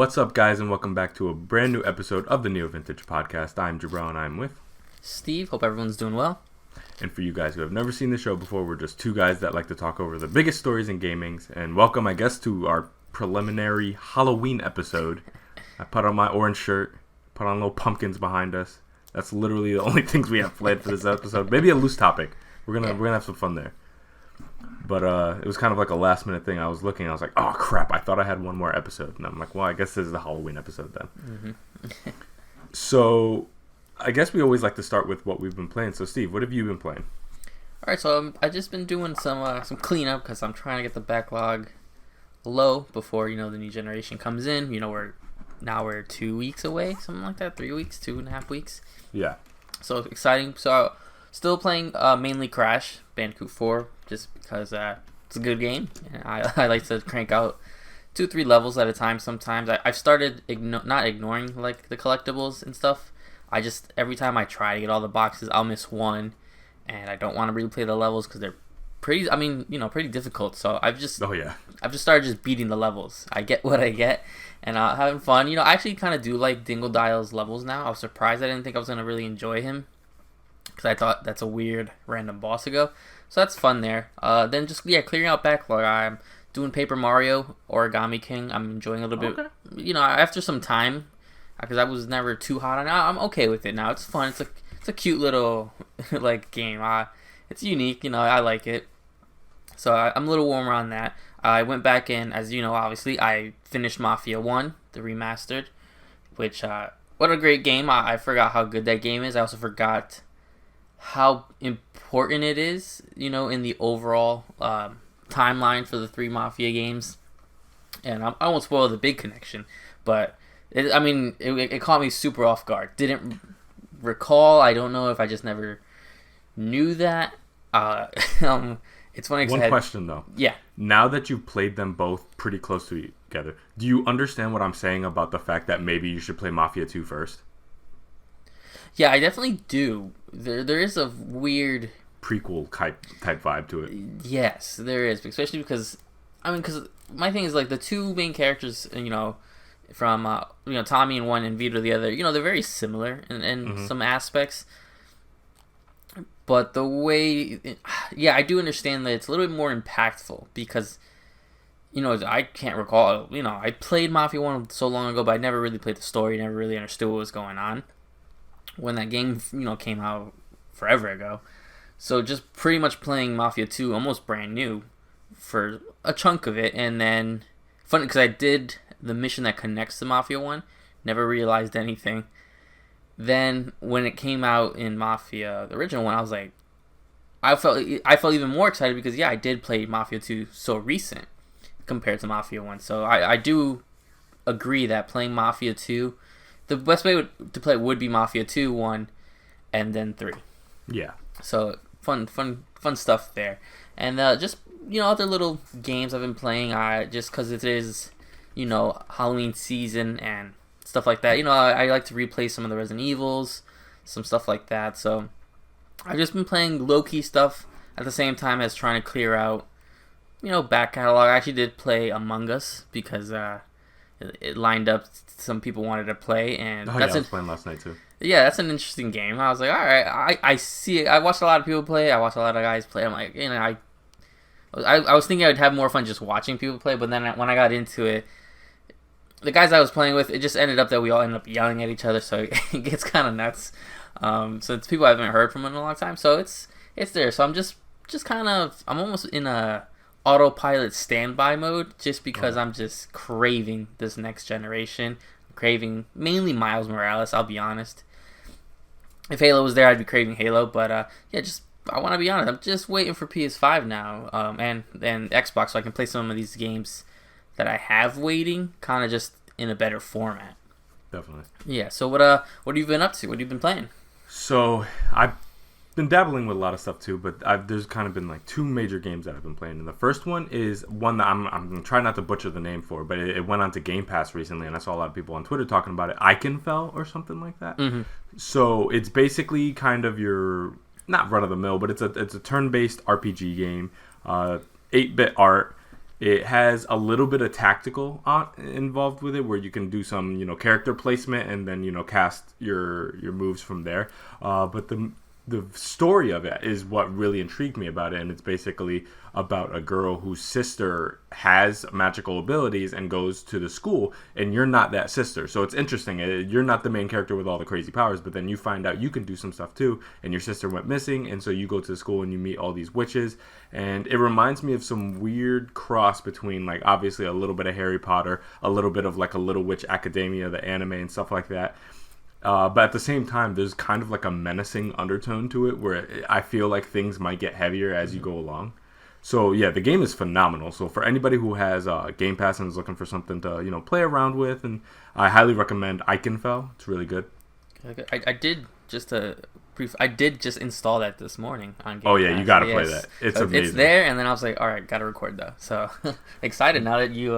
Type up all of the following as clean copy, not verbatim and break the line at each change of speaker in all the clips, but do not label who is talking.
What's up, guys, and welcome back to a brand new episode of the NeoVintage podcast. I'm Jabril, and I'm with
Steve. Hope everyone's doing well.
And for you guys who have never seen the show before, we're just two guys that like to talk over the biggest stories in gaming. And welcome, I guess, to our preliminary Halloween episode. I put on my orange shirt, put on little pumpkins behind us. That's literally the only things we have planned for this episode. Maybe a loose topic. We're gonna have some fun there. But it was kind of like a last minute thing. I was looking, I was like, oh crap, I thought I had one more episode. And I'm like, well, I guess this is the Halloween episode then. Mm-hmm. So I guess we always like to start with what we've been playing. So Steve, what have you been playing?
Alright, so I've just been doing some cleanup because I'm trying to get the backlog low before, the new generation comes in. We're 2 weeks away, something like that, 3 weeks, 2.5 weeks.
Yeah.
So exciting. So still playing mainly Crash Bandicoot 4 just because it's a good game. And I like to crank out 2-3 levels at a time sometimes. I've started not ignoring like the collectibles and stuff. I just, every time I try to get all the boxes, I'll miss one. And I don't want to replay the levels because they're pretty difficult. So I've just started just beating the levels. I get what I get and having fun. I actually kind of do like Dingle Dial's levels now. I was surprised. I didn't think I was going to really enjoy him because I thought that's a weird random boss to go. So that's fun there. Then just clearing out backlog. I'm doing Paper Mario Origami King. I'm enjoying it a little bit. After some time, because I was never too hot on it. I'm okay with it now. It's fun. It's a cute little like game. It's unique. I like it. So I'm a little warmer on that. I went back in, as you know, obviously I finished Mafia 1, the remastered, which what a great game. I forgot how good that game is. I also forgot how important it is, in the overall timeline for the 3 Mafia games. And I won't spoil the big connection, but it caught me super off guard. Didn't recall. I don't know if I just never knew that. It's funny.
One question though.
Yeah.
Now that you've played them both pretty close to together, do you understand what I'm saying about the fact that maybe you should play Mafia 2 first?
Yeah, I definitely do. There is a weird
prequel type vibe to it.
Yes, there is, especially because my thing is like the two main characters, from Tommy in one and Vito the other, they're very similar in some aspects. But the way, I do understand that it's a little bit more impactful because, I can't recall, I played Mafia 1 so long ago, but I never really played the story, never really understood what was going on when that game, came out forever ago. So just pretty much playing Mafia 2 almost brand new for a chunk of it. And then, funny, because I did the mission that connects to Mafia 1, never realized anything. Then when it came out in Mafia, the original one, I was like, I felt even more excited because I did play Mafia 2 so recent compared to Mafia 1. So I do agree that playing Mafia 2, the best way to play it would be Mafia 2, 1, and then 3. Yeah. So fun stuff there. And just, other little games I've been playing, just because it is, Halloween season and stuff like that. I like to replay some of the Resident Evils, some stuff like that. So I've just been playing low-key stuff at the same time as trying to clear out, back catalog. I actually did play Among Us because it lined up. Some people wanted to play, and
I was playing last night too.
Yeah, that's an interesting game. I was like, all right, I see it. I watched a lot of people play. I watched a lot of guys play. I'm like, I was thinking I would have more fun just watching people play, but then when I got into it, the guys I was playing with, it just ended up that we all ended up yelling at each other, so it gets kind of nuts. So it's people I haven't heard from in a long time, so it's there. So I'm just kind of, I'm almost in a autopilot standby mode, just because I'm just craving this next generation. I'm craving mainly Miles Morales, I'll be honest. If Halo was there, I'd be craving Halo, but I want to be honest, I'm just waiting for PS5 now, and Xbox, so I can play some of these games that I have waiting, kind of just in a better format.
Definitely.
Yeah. So what have you been up to? What have you been playing?
So I've been dabbling with a lot of stuff too, but there's kind of been like 2 major games that I've been playing. And the first one is one that I'm trying not to butcher the name for, but it went onto Game Pass recently, and I saw a lot of people on Twitter talking about it. Iconfell or something like that. Mm-hmm. So it's basically kind of your, not run of the mill, but it's a turn-based RPG game, 8-bit art. It has a little bit of tactical involved with it, where you can do some, character placement and then, cast your moves from there. But the story of it is what really intrigued me about it, and it's basically about a girl whose sister has magical abilities and goes to the school, and you're not that sister. So it's interesting. You're not the main character with all the crazy powers, but then you find out you can do some stuff too, and your sister went missing, and so you go to the school and you meet all these witches, and it reminds me of some weird cross between, like, obviously a little bit of Harry Potter, a little bit of like a Little Witch Academia, the anime and stuff like that. But at the same time, there's kind of like a menacing undertone to it where I feel like things might get heavier as you go along. So yeah, the game is phenomenal. So for anybody who has Game Pass and is looking for something to play around with, and I highly recommend Eichenfell. It's really good.
I did just install that this morning on Game Pass.
Oh yeah, you gotta play that. It's amazing.
It's there, and then I was like, all right, gotta record though. So excited now that you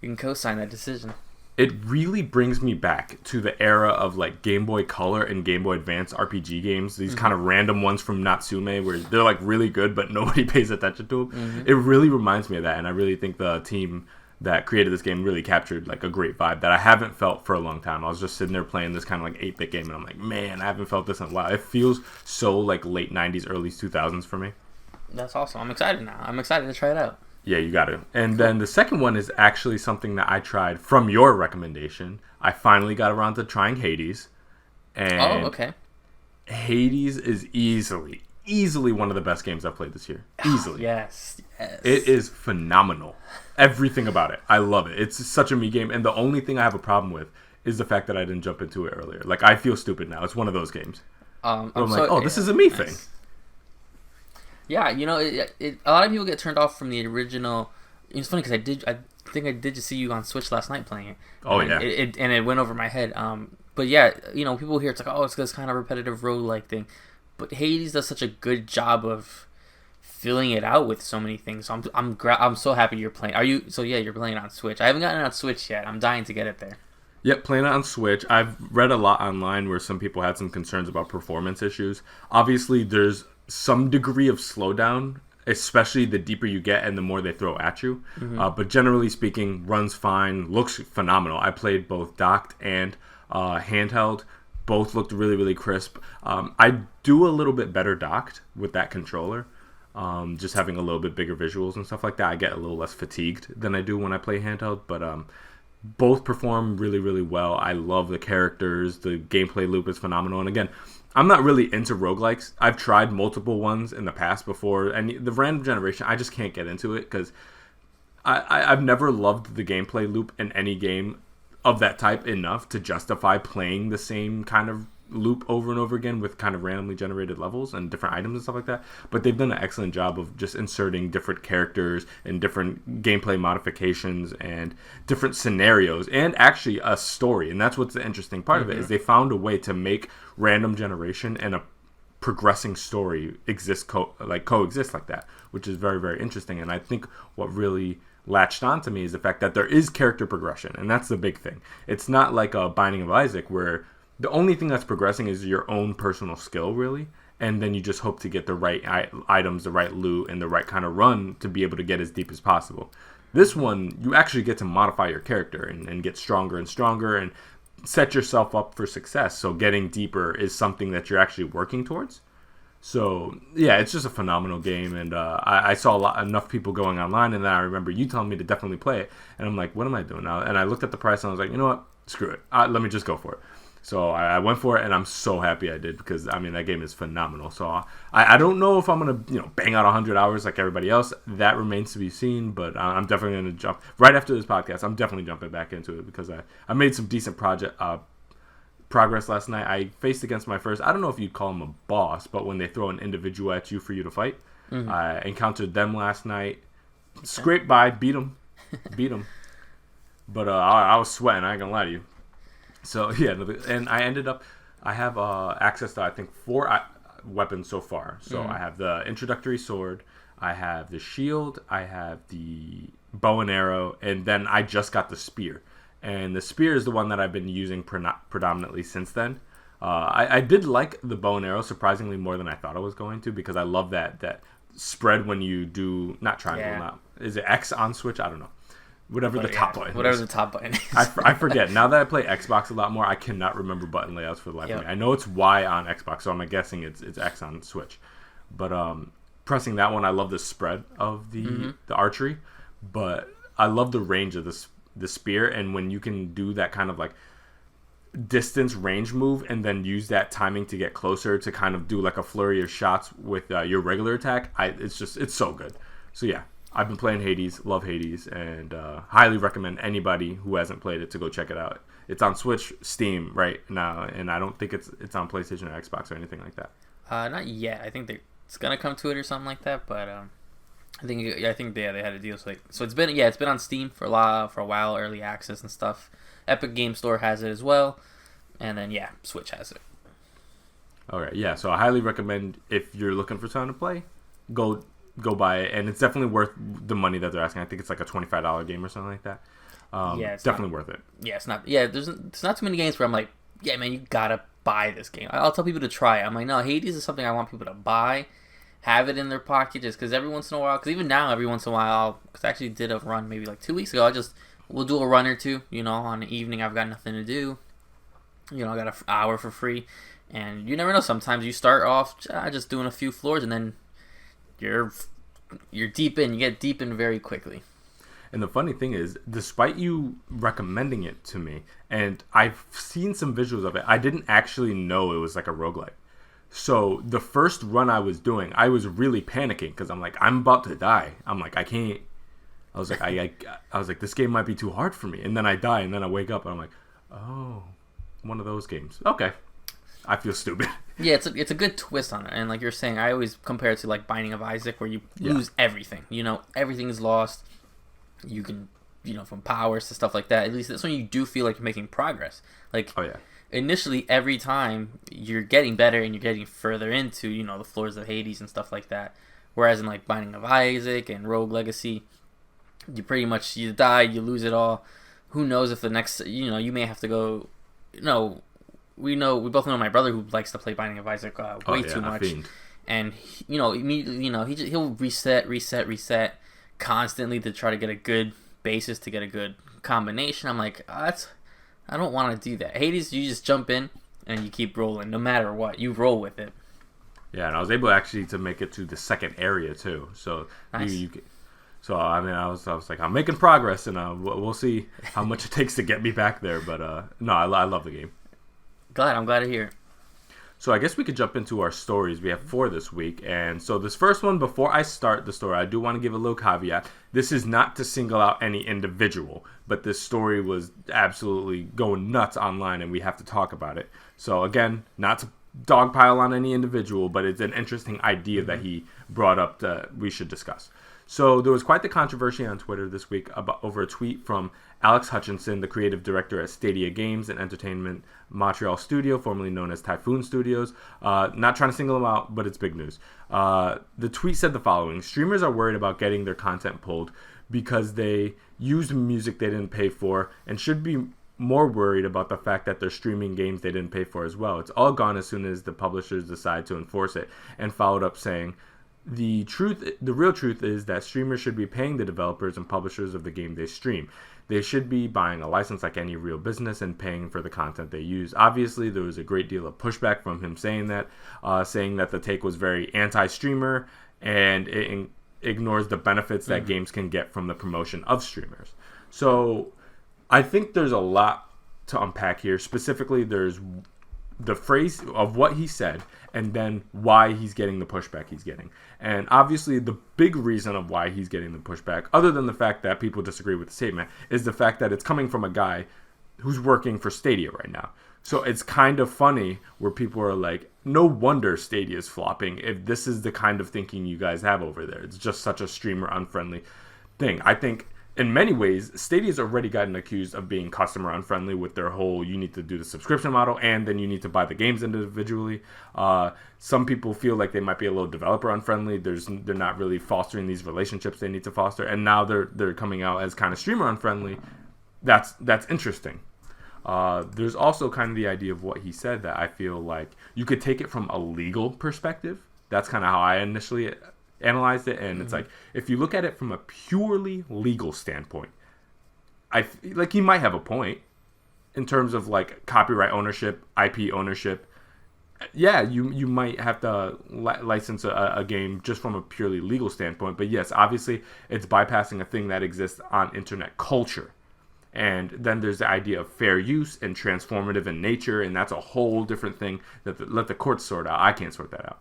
can co-sign that decision.
It really brings me back to the era of like Game Boy Color and Game Boy Advance RPG games. These kind of random ones from Natsume where they're like really good, but nobody pays attention to them. It really reminds me of that, and I really think the team that created this game really captured like a great vibe that I haven't felt for a long time. I was just sitting there playing this kind of like 8-bit game, and I'm like, man, I haven't felt this in a while. It feels so like late 90s, early 2000s for me.
That's awesome. I'm excited now. I'm excited to try it out.
Yeah, you got to. And then the second one is actually something that I tried from your recommendation. I finally got around to trying Hades. And
okay.
Hades is easily one of the best games I've played this year. Easily.
Yes.
It is phenomenal. Everything about it. I love it. It's such a me game. And the only thing I have a problem with is the fact that I didn't jump into it earlier. Like, I feel stupid now. It's one of those games. I'm like, this is a me thing.
Yeah, a lot of people get turned off from the original. It's funny because I think I did just see you on Switch last night playing it.
Oh,
and
yeah.
It went over my head. But yeah, people hear it's like, it's this kind of repetitive roguelike thing. But Hades does such a good job of filling it out with so many things. So I'm so happy you're playing. You're playing it on Switch. I haven't gotten it on Switch yet. I'm dying to get it there.
Yep, playing it on Switch. I've read a lot online where some people had some concerns about performance issues. Obviously, there's some degree of slowdown, especially the deeper you get and the more they throw at you. But generally speaking, runs fine, looks phenomenal. I played both docked and handheld. Both looked really, really crisp. I do a little bit better docked with that controller. Just having a little bit bigger visuals and stuff like that. I get a little less fatigued than I do when I play handheld. But both perform really, really well. I love the characters. The gameplay loop is phenomenal. And again, I'm not really into roguelikes. I've tried multiple ones in the past before, and the random generation, I just can't get into it because I've never loved the gameplay loop in any game of that type enough to justify playing the same kind of loop over and over again with kind of randomly generated levels and different items and stuff like that. But they've done an excellent job of just inserting different characters and different gameplay modifications and different scenarios and actually a story. And that's what's the interesting part of it is they found a way to make random generation and a progressing story coexist like that, which is very, very interesting. And I think what really latched on to me is the fact that there is character progression, and that's the big thing. It's not like a Binding of Isaac where the only thing that's progressing is your own personal skill, really, and then you just hope to get the right items, the right loot, and the right kind of run to be able to get as deep as possible. This one, you actually get to modify your character and get stronger and stronger and set yourself up for success. So getting deeper is something that you're actually working towards. So, yeah, it's just a phenomenal game, and I saw enough people going online, and then I remember you telling me to definitely play it, and I'm like, what am I doing now? And I looked at the price, and I was like, you know what? Screw it. Let me just go for it. So I went for it, and I'm so happy I did because, I mean, that game is phenomenal. So I don't know if I'm going to bang out 100 hours like everybody else. That remains to be seen, but I'm definitely going to jump. Right after this podcast, I'm definitely jumping back into it because I made some decent progress last night. I faced against my first, I don't know if you'd call him a boss, but when they throw an individual at you for you to fight. I encountered them last night. Scraped by, beat them. But I was sweating, I ain't going to lie to you. So, yeah, and I have access to, I think, 4 weapons so far. So I have the introductory sword, I have the shield, I have the bow and arrow, and then I just got the spear. And the spear is the one that I've been using predominantly since then. I did like the bow and arrow surprisingly more than I thought I was going to because I love that spread when you do, not triangle, Is it X on Switch? I don't know. Whatever the top button.
Whatever
is.
the top button is.
I forget. Now that I play Xbox a lot more, I cannot remember button layouts for the life of me. I know it's Y on Xbox, so I'm guessing it's X on Switch. But pressing that one, I love the spread of the archery, but I love the range of the spear, and when you can do that kind of like distance range move and then use that timing to get closer to kind of do like a flurry of shots with your regular attack, it's so good. So yeah, I've been playing Hades, love Hades, and highly recommend anybody who hasn't played it to go check it out. It's on Switch, Steam right now, and I don't think it's on PlayStation or Xbox or anything like that.
Not yet. I think it's gonna come to it or something like that, but I think they had a deal. So it's been on Steam for a while, early access and stuff. Epic Game Store has it as well, and then Switch has it.
Okay, yeah. So I highly recommend if you're looking for something to play, go buy it, and it's definitely worth the money that they're asking. I think it's like a $25 game or something like that. It's definitely worth it. Yeah,
it's not. Yeah, there's not too many games where I'm like, yeah, man, you gotta buy this game. I'll tell people to try it. I'm like, no, Hades is something I want people to buy, have it in their pocket, just because every once in a while, because even now, every once in a while, because I actually did a run maybe like 2 weeks ago. We'll do a run or two, on an evening I've got nothing to do. I got an hour for free, and you never know. Sometimes you start off just doing a few floors, and then you're deep in. You get deep in very quickly.
And the funny thing is, despite you recommending it to me, and I've seen some visuals of it, I didn't actually know it was like a roguelike. So the first run I was doing, I was really panicking because I'm like, I'm about to die. I'm like, I can't. I was like, I was like, this game might be too hard for me. And then I die, and then I wake up, and I'm like, oh, one of those games. Okay, I feel stupid.
Yeah, it's a good twist on it. And like you're saying, I always compare it to like Binding of Isaac, where you lose everything. Everything is lost. You can, from powers to stuff like that. At least that's when you do feel like you're making progress. Like, initially, every time you're getting better and you're getting further into, the floors of Hades and stuff like that. Whereas in like Binding of Isaac and Rogue Legacy, you pretty much, you die, you lose it all. Who knows if the next, you may have to go, we both know my brother who likes to play Binding of Isaac way too much. And, immediately, he'll reset constantly to try to get a good basis, to get a good combination. I'm like, I don't want to do that. Hades, you just jump in and you keep rolling. No matter what, you roll with it.
Yeah, and I was able actually to make it to the second area too. So
nice.
So I mean, I was like, I'm making progress, and we'll see how much it takes to get me back there. But no, I love the game.
I'm glad to hear it.
So I guess we could jump into our stories. We have 4 this week, and so this first one, before I start the story, I do want to give a little caveat. This is not to single out any individual, but this story was absolutely going nuts online, and we have to talk about it. So again, not to dogpile on any individual, but it's an interesting idea that he brought up that we should discuss. So there was quite the controversy on Twitter this week over a tweet from Alex Hutchinson, the creative director at Stadia Games and Entertainment Montreal Studio, formerly known as Typhoon Studios. Not trying to single him out, but it's big news. The tweet said the following: streamers are worried about getting their content pulled because they used music they didn't pay for, and should be more worried about the fact that they're streaming games they didn't pay for as well. It's all gone as soon as the publishers decide to enforce it, and followed up saying, the real truth is that streamers should be paying the developers and publishers of the game they stream. They should be buying a license like any real business and paying for the content they use. Obviously, there was a great deal of pushback from him saying that the take was very anti-streamer and it ignores the benefits that games can get from the promotion of streamers. So I think there's a lot to unpack here. Specifically, there's the phrase of what he said, and then why he's getting the pushback he's getting. And obviously the big reason of why he's getting the pushback, other than the fact that people disagree with the statement, is the fact that it's coming from a guy who's working for Stadia right now. So it's kind of funny where people are like, no wonder Stadia is flopping if this is the kind of thinking you guys have over there. It's just such a streamer unfriendly thing. I think in many ways, Stadia's already gotten accused of being customer unfriendly with their whole, you need to do the subscription model and then you need to buy the games individually. Some people feel like they might be a little developer unfriendly. They're not really fostering these relationships they need to foster. And now they're coming out as kind of streamer unfriendly. That's interesting. There's also kind of the idea of what he said that I feel like you could take it from a legal perspective. That's kind of how I initially analyzed it, and it's like, if you look at it from a purely legal standpoint, like he might have a point in terms of like copyright ownership, IP ownership. Yeah, you might have to license a game just from a purely legal standpoint, but yes, obviously it's bypassing a thing that exists on internet culture. And then there's the idea of fair use and transformative in nature, and that's a whole different thing that let the courts sort out. I can't sort that out.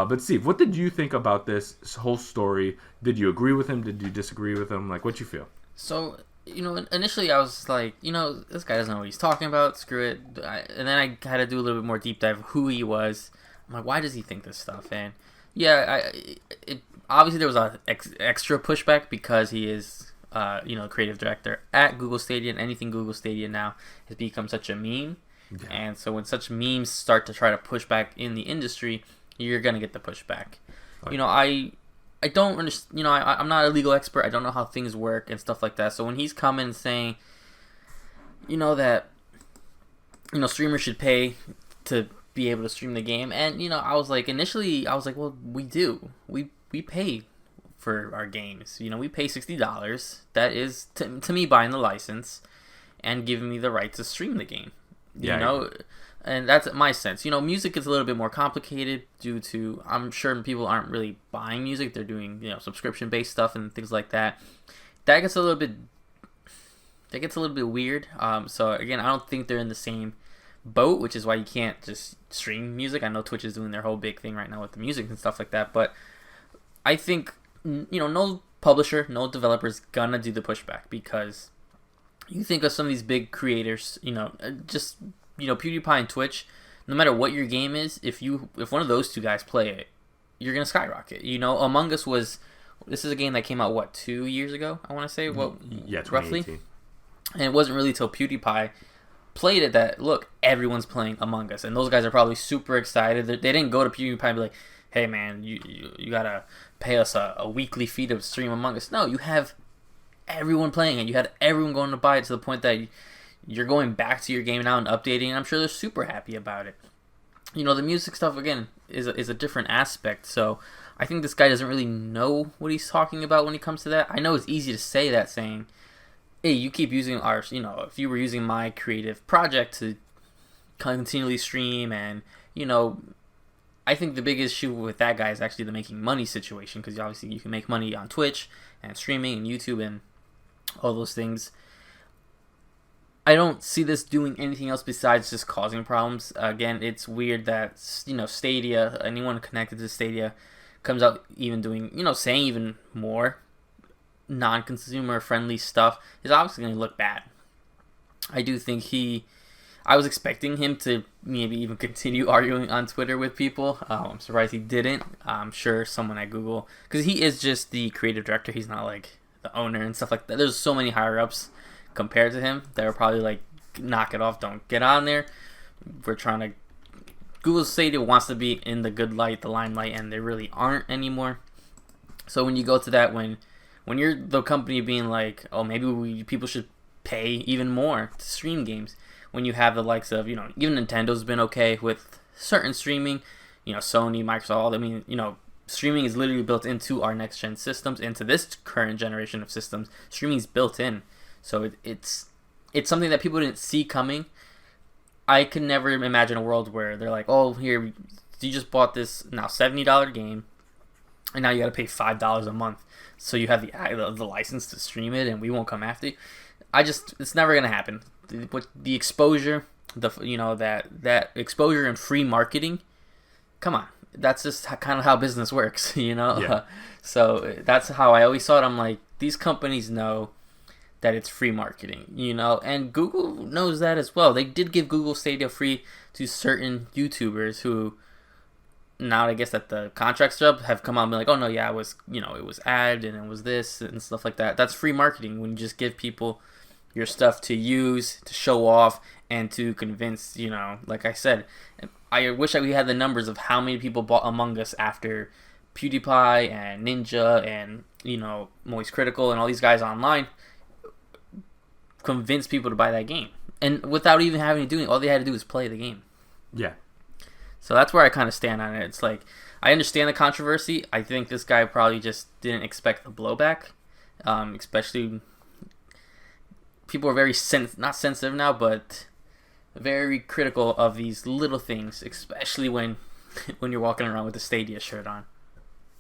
But Steve, what did you think about this whole story? Did you agree with him? Did you disagree with him? Like, what'd you feel?
So, initially I was like, this guy doesn't know what he's talking about. Screw it. And then I had to do a little bit more deep dive of who he was. I'm like, why does he think this stuff? And yeah, obviously there was a extra pushback because he is, creative director at Google Stadia, and anything Google Stadia now has become such a meme. Yeah. And so when such memes start to try to push back in the industry, you're gonna get the pushback. Okay. I don't understand. I'm not a legal expert. I don't know how things work and stuff like that. So when he's coming and saying, that, streamers should pay to be able to stream the game, and I was like, initially I was like, well, we do. We pay for our games. We pay $60. That is to me buying the license and giving me the right to stream the game. And that's my sense. Music is a little bit more complicated due to, I'm sure people aren't really buying music. They're doing, subscription-based stuff and things like that. That gets a little bit weird. So again, I don't think they're in the same boat, which is why you can't just stream music. I know Twitch is doing their whole big thing right now with the music and stuff like that. But I think, no publisher, no developer is gonna do the pushback, because you think of some of these big creators, PewDiePie and Twitch, no matter what your game is, if one of those two guys play it, you're gonna skyrocket. Among Us this is a game that came out 2 years ago, I want to say, roughly, and it wasn't really till PewDiePie played it that, look, everyone's playing Among Us, and those guys are probably super excited. They didn't go to PewDiePie and be like, hey man, you gotta pay us a weekly fee to stream Among Us. No, you have everyone playing it. You had everyone going to buy it, to the point that you're going back to your game now and updating, and I'm sure they're super happy about it. The music stuff, again, is a different aspect, so I think this guy doesn't really know what he's talking about when it comes to that. I know it's easy to say that, saying, hey, you keep using our, if you were using my creative project to continually stream, and, I think the biggest issue with that guy is actually the making money situation, because obviously you can make money on Twitch and streaming and YouTube and all those things. I don't see this doing anything else besides just causing problems. Again, it's weird that, Stadia, anyone connected to Stadia, comes out even doing, saying even more non-consumer friendly stuff, is obviously going to look bad. I do think I was expecting him to maybe even continue arguing on Twitter with people. I'm surprised he didn't. I'm sure someone at Google, because he is just the creative director, he's not like the owner and stuff like that. There's so many higher ups compared to him that are probably like, knock it off, don't get on there. Google Stadia wants to be in the good light, the limelight, and they really aren't anymore. So when you go to that, when you're the company being like, oh, maybe people should pay even more to stream games, when you have the likes of, even Nintendo's been okay with certain streaming, Sony, Microsoft, streaming is literally built into our next gen systems, into this current generation of systems. Streaming is built in. So it's something that people didn't see coming. I could never imagine a world where they're like, oh, here, you just bought this now $70 game, and now you got to pay $5 a month, so you have the license to stream it, and we won't come after you. It's never gonna happen. The exposure, that exposure and free marketing, come on, that's just kind of how business works, Yeah. So that's how I always saw it. I'm like, these companies know that it's free marketing, and Google knows that as well. They did give Google Stadia free to certain YouTubers who, now I guess that the contracts up, have come out and been like, oh no, yeah, it was ad and it was this and stuff like that. That's free marketing, when you just give people your stuff to use, to show off, and to convince, like I said, I wish we had the numbers of how many people bought Among Us after PewDiePie and Ninja and, Moist Critical and all these guys online convince people to buy that game, and without even having to do it, all they had to do was play the game.
Yeah.
So that's where I kind of stand on it. It's like, I understand the controversy. I think this guy probably just didn't expect the blowback, especially people are very not sensitive now, but very critical of these little things, especially when you're walking around with a Stadia shirt on.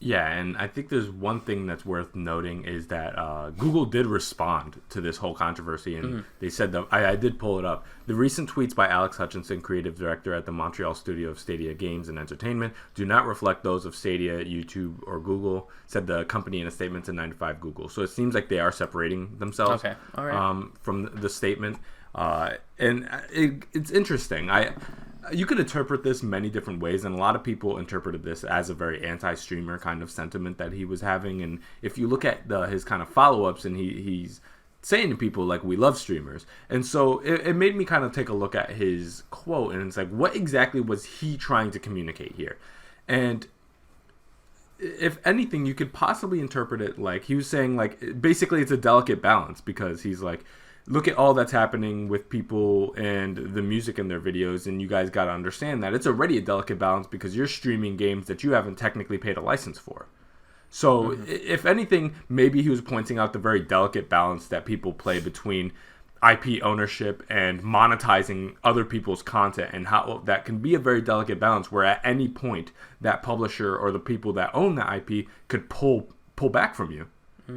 Yeah, and I think there's one thing that's worth noting is that Google did respond to this whole controversy, and they said that I did pull it up. The recent tweets by Alex Hutchinson, creative director at the Montreal studio of Stadia Games and Entertainment, do not reflect those of Stadia, YouTube, or Google, said the company in a statement to 95 Google. So it seems like they are separating themselves from the statement, and it's interesting. You could interpret this many different ways, and a lot of people interpreted this as a very anti-streamer kind of sentiment that he was having. And if you look at his kind of follow-ups, and he's saying to people, like, we love streamers. And so it made me kind of take a look at his quote, and it's like, what exactly was he trying to communicate here? And if anything, you could possibly interpret it like he was saying, like, basically it's a delicate balance, because he's like, look at all that's happening with people and the music in their videos, and you guys got to understand that it's already a delicate balance because you're streaming games that you haven't technically paid a license for. So if anything, maybe he was pointing out the very delicate balance that people play between IP ownership and monetizing other people's content, and how that can be a very delicate balance where at any point that publisher or the people that own the IP could pull back from you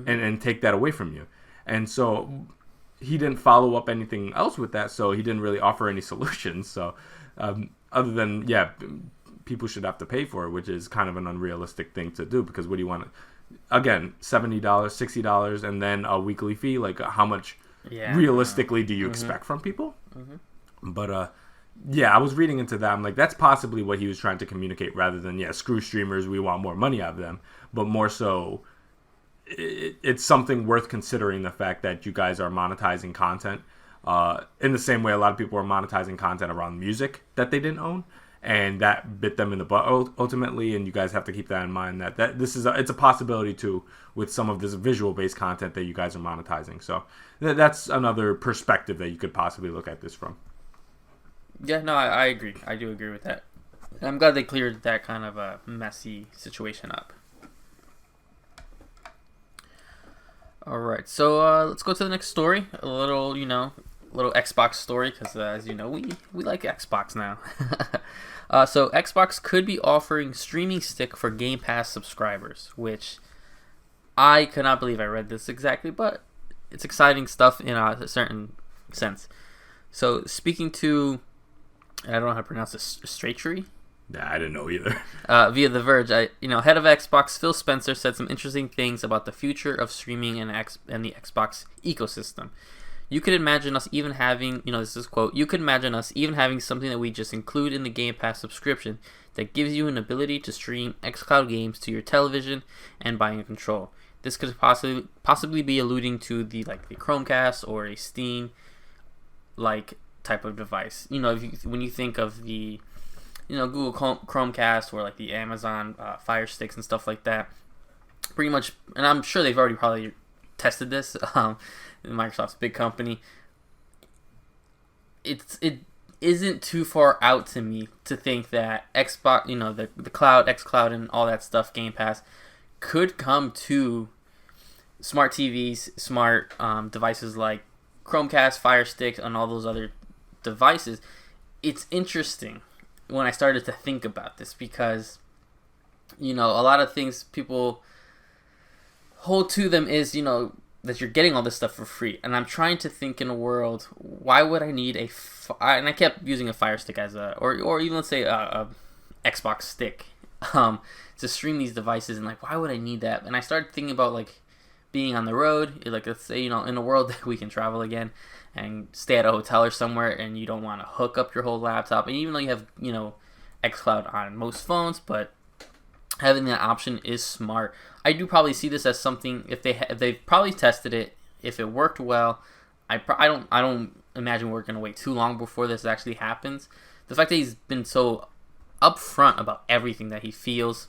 and take that away from you. And so he didn't follow up anything else with that, so he didn't really offer any solutions. So other than, people should have to pay for it, which is kind of an unrealistic thing to do, because what do you want to, again, $70, $60, and then a weekly fee? Like, how much realistically do you expect from people? But I was reading into that. I'm like, that's possibly what he was trying to communicate, rather than, screw streamers, we want more money out of them, but more so, it's something worth considering, the fact that you guys are monetizing content in the same way a lot of people are monetizing content around music that they didn't own, and that bit them in the butt ultimately. And you guys have to keep that in mind, that this is it's a possibility too with some of this visual based content that you guys are monetizing. So that's another perspective that you could possibly look at this from.
Yeah, no, I agree. I do agree with that. I'm glad they cleared that kind of a messy situation up. All right, so let's go to the next story. A little Xbox story, because as you know, we like Xbox now. So Xbox could be offering streaming stick for Game Pass subscribers, which I could not believe I read this exactly, but it's exciting stuff in a certain sense. So speaking to, I don't know how to pronounce this, Strachery?
Yeah, I didn't know either.
Via The Verge, head of Xbox Phil Spencer said some interesting things about the future of streaming and the Xbox ecosystem. You could imagine us even having, this is a quote, you could imagine us even having something that we just include in the Game Pass subscription that gives you an ability to stream xCloud games to your television and by your control. This could possibly be alluding to the Chromecast or a Steam type of device. When you think of the Google Chromecast or the Amazon Fire Sticks and stuff like that, pretty much, and I'm sure they've already probably tested this. Microsoft's a big company. It isn't too far out to me to think that Xbox, the cloud, xCloud, and all that stuff, Game Pass, could come to smart TVs, smart devices like Chromecast, Fire Stick, and all those other devices. It's interesting when I started to think about this, because a lot of things people hold to them is that you're getting all this stuff for free, and I'm trying to think in a world, why would I need and I kept using a Fire Stick as or even let's say a Xbox stick to stream these devices, and why would I need that? And I started thinking about being on the road, let's say in a world that we can travel again and stay at a hotel or somewhere, and you don't want to hook up your whole laptop, and even though you have xCloud on most phones, but having that option is smart. I do probably see this as something, if they've probably tested it, if it worked well, I don't imagine we're gonna wait too long before this actually happens. The fact that he's been so upfront about everything that he feels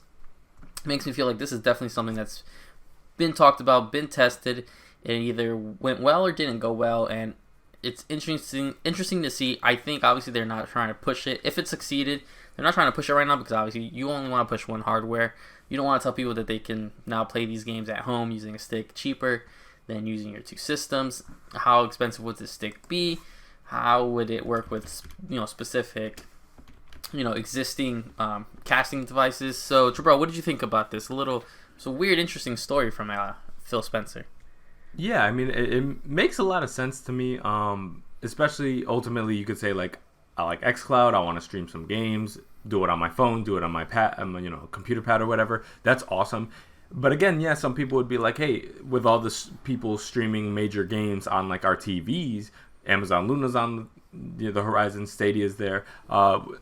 makes me feel like this is definitely something that's been talked about, been tested. It either went well or didn't go well, and it's interesting to see. I think obviously they're not trying to push it. If it succeeded, they're not trying to push it right now because obviously you only want to push one hardware. You don't want to tell people that they can now play these games at home using a stick cheaper than using your two systems. How expensive would this stick be? How would it work with specific existing casting devices? So, Jabro, what did you think about this? It's a weird, interesting story from Phil Spencer.
Yeah, I mean, it makes a lot of sense to me. Especially ultimately, you could say like, I like xCloud. I want to stream some games, do it on my phone, do it on my pad, computer pad or whatever. That's awesome. But again, yeah, some people would be like, hey, with all this people streaming major games on like our TVs, Amazon Luna's on the horizon, Stadia's there.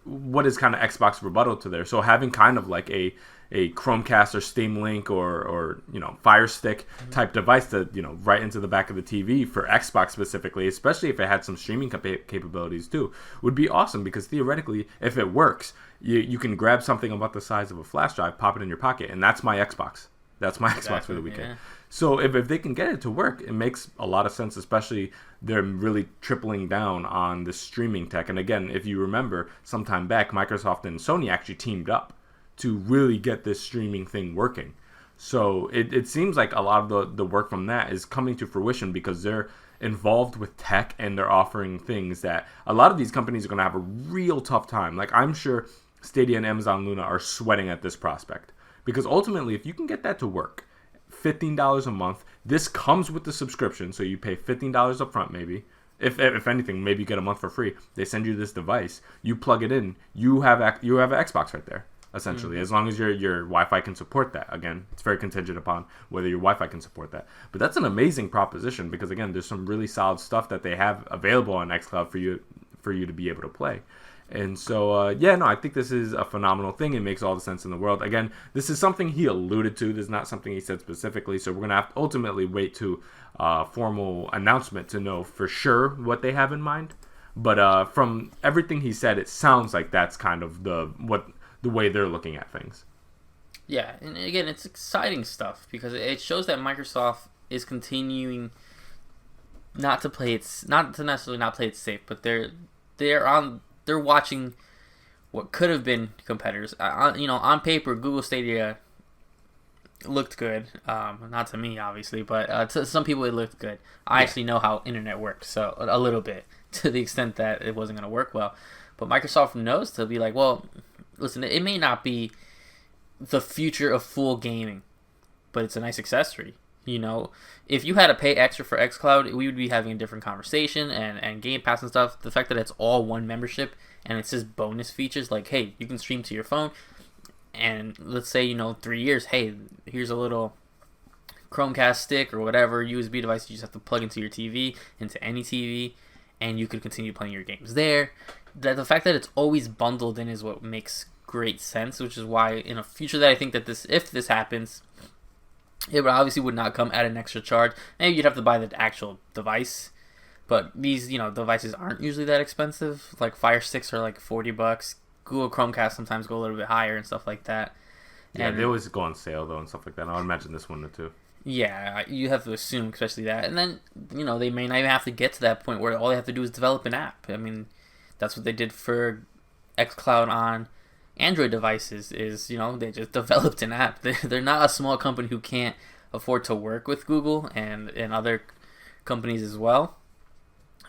What is kind of Xbox rebuttal to there? So having kind of like a Chromecast or Steam Link or Fire Stick type device to right into the back of the TV for Xbox specifically, especially if it had some streaming capabilities too, would be awesome, because theoretically, if it works, you can grab something about the size of a flash drive, pop it in your pocket, and that's my Xbox. That's my Xbox for the weekend. Yeah. So if they can get it to work, it makes a lot of sense, especially they're really tripling down on the streaming tech. And again, if you remember, sometime back, Microsoft and Sony actually teamed up to really get this streaming thing working. So it seems like a lot of the work from that is coming to fruition because they're involved with tech and they're offering things that a lot of these companies are going to have a real tough time. Like, I'm sure Stadia and Amazon Luna are sweating at this prospect. Because ultimately, if you can get that to work, $15 a month, this comes with the subscription, so you pay $15 up front maybe. If anything, maybe you get a month for free. They send you this device, you plug it in, you have an Xbox right there, essentially, as long as your Wi-Fi can support that. Again, it's very contingent upon whether your Wi-Fi can support that. But that's an amazing proposition because, again, there's some really solid stuff that they have available on xCloud for you to be able to play. And so, I think this is a phenomenal thing. It makes all the sense in the world. Again, this is something he alluded to. This is not something he said specifically. So we're going to have to ultimately wait to formal announcement to know for sure what they have in mind. But from everything he said, it sounds like that's kind of the way they're looking at things.
Yeah, and again, it's exciting stuff because it shows that Microsoft is continuing not to necessarily not play it safe, but they're watching what could have been competitors. On paper, Google Stadia looked good. Not to me, obviously, but to some people it looked good. I actually know how internet works, so a little bit, to the extent that it wasn't going to work well. But Microsoft knows to be like, well, listen, it may not be the future of full gaming, but it's a nice accessory. If you had to pay extra for xCloud, we would be having a different conversation and Game Pass and stuff. The fact that it's all one membership and it's just bonus features like, hey, you can stream to your phone, and let's say 3 years, hey, here's a little Chromecast stick or whatever USB device you just have to plug into your TV, into any TV, and you could continue playing your games there. The fact that it's always bundled in is what makes great sense, which is why in a future that I think that if this happens, it obviously would not come at an extra charge. Maybe you'd have to buy the actual device, but these devices aren't usually that expensive. Like Fire Sticks are like $40. Google Chromecast sometimes go a little bit higher and stuff like that.
Yeah, they always go on sale though and stuff like that. I would imagine this one too.
Yeah, you have to assume, especially that, and then they may not even have to get to that point where all they have to do is develop an app. I mean, that's what they did for xCloud on Android devices. Is they just developed an app. They're not a small company who can't afford to work with Google and other companies as well.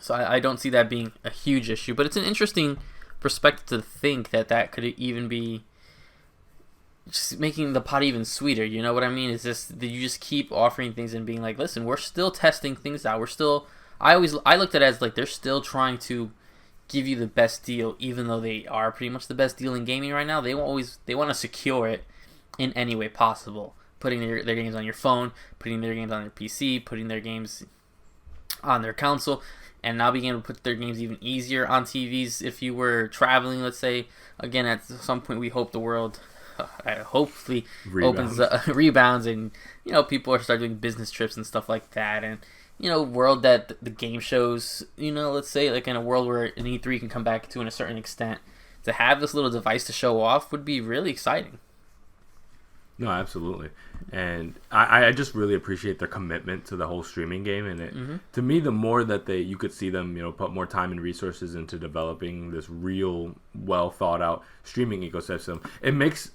So I don't see that being a huge issue. But it's an interesting perspective to think that could even be just making the pot even sweeter. You know what I mean? It's just that you just keep offering things and being like, listen, we're still testing things out. I looked at it as like they're still trying to give you the best deal, even though they are pretty much the best deal in gaming right now. They want to secure it in any way possible, putting their games on your phone, putting their games on your PC, putting their games on their console, and now being able to put their games even easier on TVs if you were traveling, let's say. Again, at some point we hope the world hopefully rebounds and people are start doing business trips and stuff like that, and world that the game shows, let's say, like in a world where an E3 can come back to in a certain extent, to have this little device to show off would be really exciting.
No, absolutely. And I just really appreciate their commitment to the whole streaming game. And to me, the more that you could see them, put more time and resources into developing this real, well thought out streaming ecosystem, it makes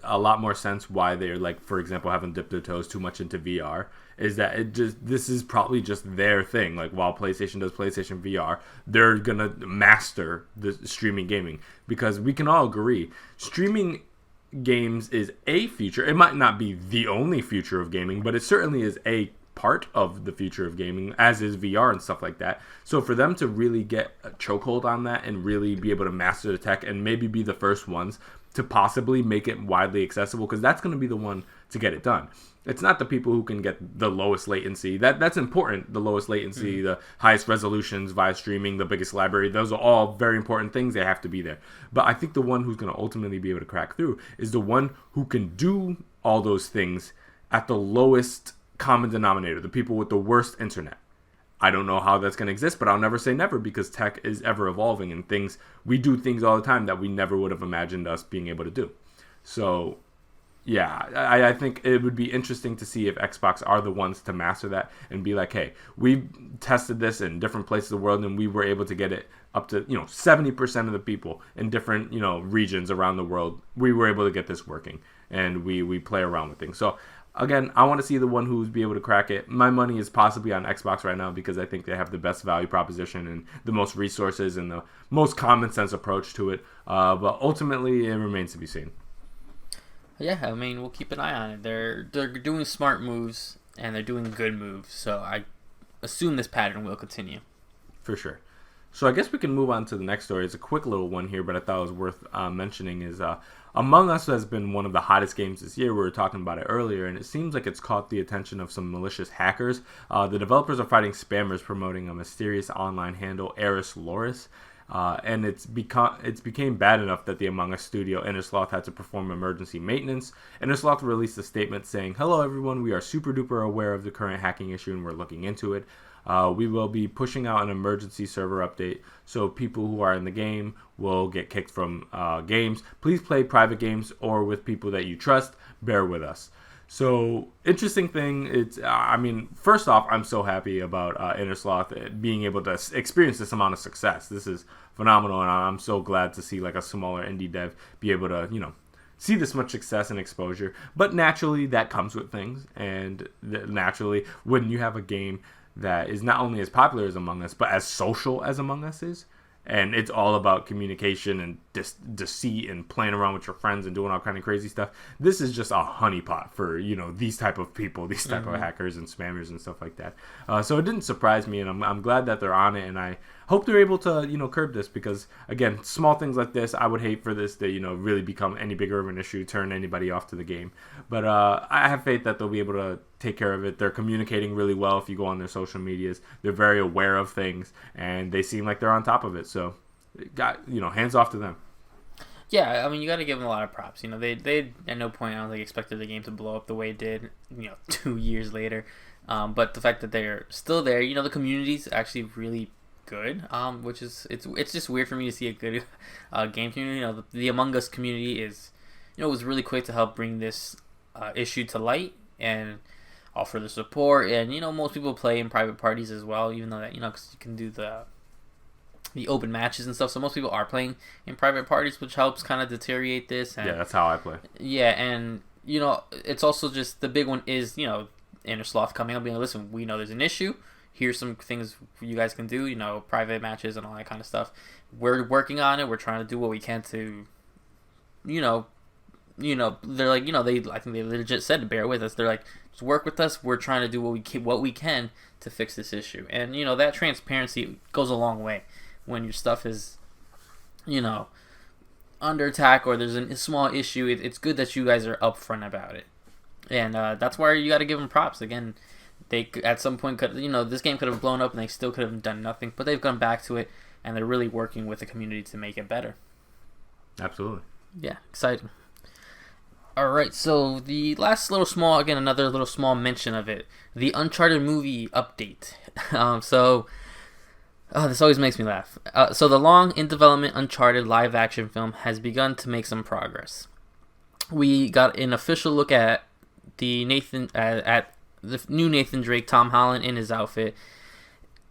a lot more sense why they're, like, for example, haven't dipped their toes too much into VR. Is that this is probably just their thing. Like, while PlayStation does PlayStation VR, they're gonna master the streaming gaming, because we can all agree streaming games is a future. It might not be the only future of gaming, but it certainly is a part of the future of gaming, as is VR and stuff like that. So for them to really get a chokehold on that and really be able to master the tech and maybe be the first ones to possibly make it widely accessible, because that's going to be the one to get it done. It's not the people who can get the lowest latency. That's important. The lowest latency, the highest resolutions via streaming, the biggest library. Those are all very important things. They have to be there. But I think the one who's going to ultimately be able to crack through is the one who can do all those things at the lowest common denominator, the people with the worst internet. I don't know how that's going to exist, but I'll never say never, because tech is ever evolving, and we do things all the time that we never would have imagined us being able to do. So yeah, I think it would be interesting to see if Xbox are the ones to master that and be like, hey, we've tested this in different places of the world, and we were able to get it up to 70% of the people in different regions around the world. We were able to get this working, and we play around with things. So again, I want to see the one who's be able to crack it. My money is possibly on Xbox right now, because I think they have the best value proposition and the most resources and the most common sense approach to it. But ultimately, it remains to be seen.
Yeah, I mean, we'll keep an eye on it. They're doing smart moves, and they're doing good moves. So I assume this pattern will continue.
For sure. So I guess we can move on to the next story. It's a quick little one here, but I thought it was worth mentioning. Is Among Us has been one of the hottest games this year. We were talking about it earlier, and it seems like it's caught the attention of some malicious hackers. The developers are fighting spammers promoting a mysterious online handle, Eris Loris. And it became bad enough that the Among Us studio, Innersloth, had to perform emergency maintenance. Innersloth released a statement saying, "Hello everyone, we are super duper aware of the current hacking issue and we're looking into it. We will be pushing out an emergency server update, so people who are in the game will get kicked from games. Please play private games or with people that you trust. Bear with us." So, interesting thing. First off, I'm so happy about Innersloth being able to experience this amount of success. This is phenomenal, and I'm so glad to see like a smaller indie dev be able to, see this much success and exposure. But naturally, that comes with things, and naturally, when you have a game that is not only as popular as Among Us, but as social as Among Us is, and it's all about communication and deceit and playing around with your friends and doing all kind of crazy stuff. This is just a honeypot for these type of people, these type of hackers and spammers and stuff like that. So it didn't surprise me, and I'm glad that they're on it, and I hope they're able to curb this, because again, small things like this, I would hate for this to really become any bigger of an issue, turn anybody off to the game. But I have faith that they'll be able to take care of it. They're communicating really well. If you go on their social medias, they're very aware of things, and they seem like they're on top of it. So, hands off to them.
Yeah, I mean, you got to give them a lot of props. They at no point, I don't think, expected the game to blow up the way it did, 2 years later. But the fact that they're still there, the community's actually really good, which is, it's just weird for me to see a good game community. The Among Us community is, was really quick to help bring this issue to light and offer the support. And, most people play in private parties as well, even though that, because you can do the open matches and stuff. So most people are playing in private parties, which helps kind of deteriorate this. And,
yeah, that's how I play.
Yeah, and, it's also just the big one is, Innersloth coming up being like, listen, we know there's an issue. Here's some things you guys can do, private matches and all that kind of stuff. We're working on it. We're trying to do what we can to, they're like, I think they legit said to bear with us. They're like, just work with us. We're trying to do what we can to fix this issue. And, that transparency goes a long way when your stuff is, under attack or there's a small issue. It's good that you guys are upfront about it. And that's why you got to give them props. Again, they at some point could, this game could have blown up and they still could have done nothing, but they've gone back to it and they're really working with the community to make it better.
Absolutely.
Yeah, exciting. All right, so the last another little small mention of it, the Uncharted movie update. This always makes me laugh. So the long in development Uncharted live action film has begun to make some progress. we got an official look at at the new Nathan Drake, Tom Holland in his outfit.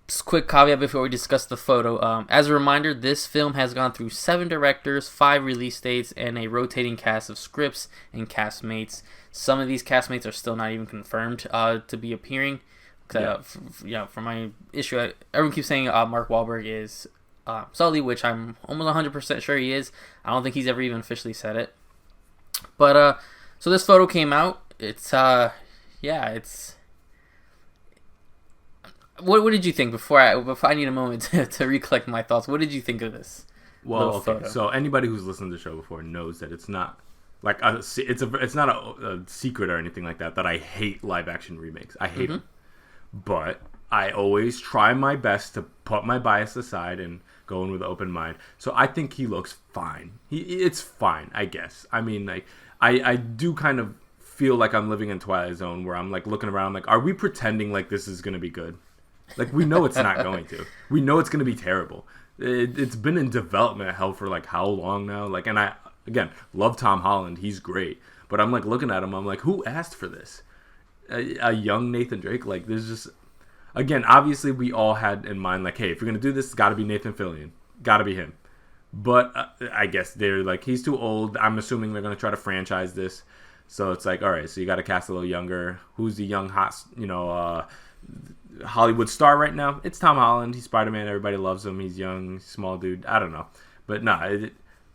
Just quick caveat before we discuss the photo. As a reminder, this film has gone through 7 directors, 5 release dates, and a rotating cast of scripts and castmates. Some of these castmates are still not even confirmed to be appearing. From my issue, everyone keeps saying Mark Wahlberg is Sully, which I'm almost 100% sure he is. I don't think he's ever even officially said it. But so this photo came out. It's it's. What did you think before I need a moment to recollect my thoughts? What did you think of this?
Well, okay. Photo? So anybody who's listened to the show before knows that it's not like it's not a secret or anything like that I hate live action remakes. I hate them, but I always try my best to put my bias aside and go in with an open mind. So I think he looks fine. It's fine, I guess. I mean, like I do kind of feel like I'm living in Twilight Zone where I'm like looking around like, are we pretending like this is gonna be good? Like, we know it's not going to. We know it's going to be terrible. It's been in development hell for, like, how long now? Like, and I, again, love Tom Holland. He's great. But I'm, like, looking at him. I'm like, who asked for this? A young Nathan Drake? Like, there's just... Again, obviously, we all had in mind, like, hey, if you're going to do this, it's got to be Nathan Fillion. Got to be him. But I guess they're, like, he's too old. I'm assuming they're going to try to franchise this. So it's like, all right, so you got to cast a little younger. Who's the young, hot, Hollywood star right now? It's Tom Holland. He's Spider-Man. Everybody loves him. He's young, small dude. I don't know. But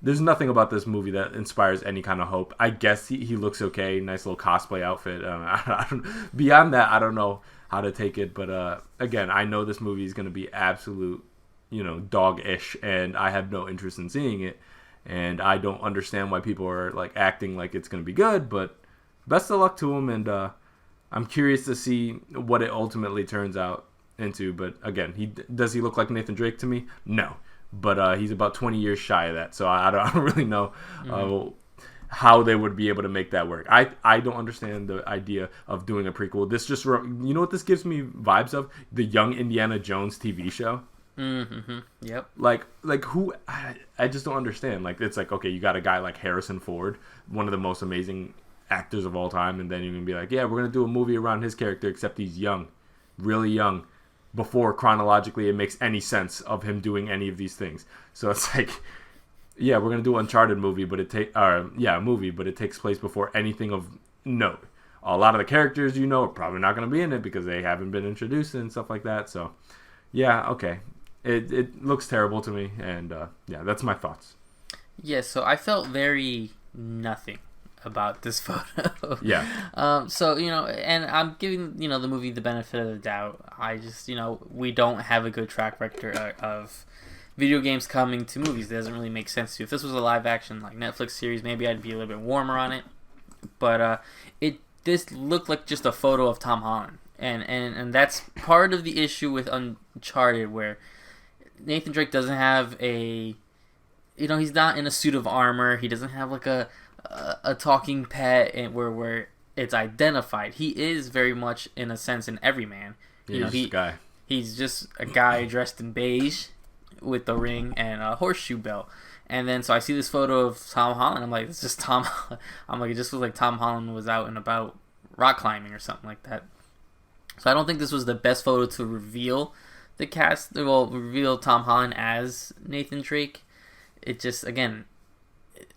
there's nothing about this movie that inspires any kind of hope. I guess he looks okay. Nice little cosplay outfit. Beyond that, I don't know how to take it. But again, I know this movie is going to be absolute, dog-ish. And I have no interest in seeing it. And I don't understand why people are like acting like it's going to be good. But best of luck to him. And I'm curious to see what it ultimately turns out into. But again, does he look like Nathan Drake to me? No. But he's about 20 years shy of that. So I don't really know how they would be able to make that work. I don't understand the idea of doing a prequel. This just, you know what this gives me vibes of? The Young Indiana Jones TV show.
Mm-hmm. Yep.
Like who? I just don't understand. Like, it's like, okay, you got a guy like Harrison Ford, one of the most amazing actors of all time, and then you're gonna be like, yeah, we're gonna do a movie around his character, except he's young, really young, before chronologically it makes any sense of him doing any of these things. So it's like, yeah, we're gonna do an Uncharted movie, but it takes place before anything of note. A lot of the characters are probably not gonna be in it because they haven't been introduced and stuff like that. So yeah, okay, it looks terrible to me, and that's my thoughts.
Yeah, so I felt very nothing about this photo.
Yeah.
So, and I'm giving, the movie the benefit of the doubt. I just, we don't have a good track record of video games coming to movies. It doesn't really make sense to. If this was a live action, like, Netflix series, maybe I'd be a little bit warmer on it. But this looked like just a photo of Tom Holland. And that's part of the issue with Uncharted, where Nathan Drake doesn't have he's not in a suit of armor. He doesn't have, like, a talking pet and where it's identified. He is very much, in a sense, an everyman. He's just a guy dressed in beige with the ring and a horseshoe belt. And then so I see this photo of Tom Holland. I'm like, it's just Tom. I'm like, it just looks like Tom Holland was out and about rock climbing or something like that. So I don't think this was the best photo to reveal the cast. Well, reveal Tom Holland as Nathan Drake. It just, again,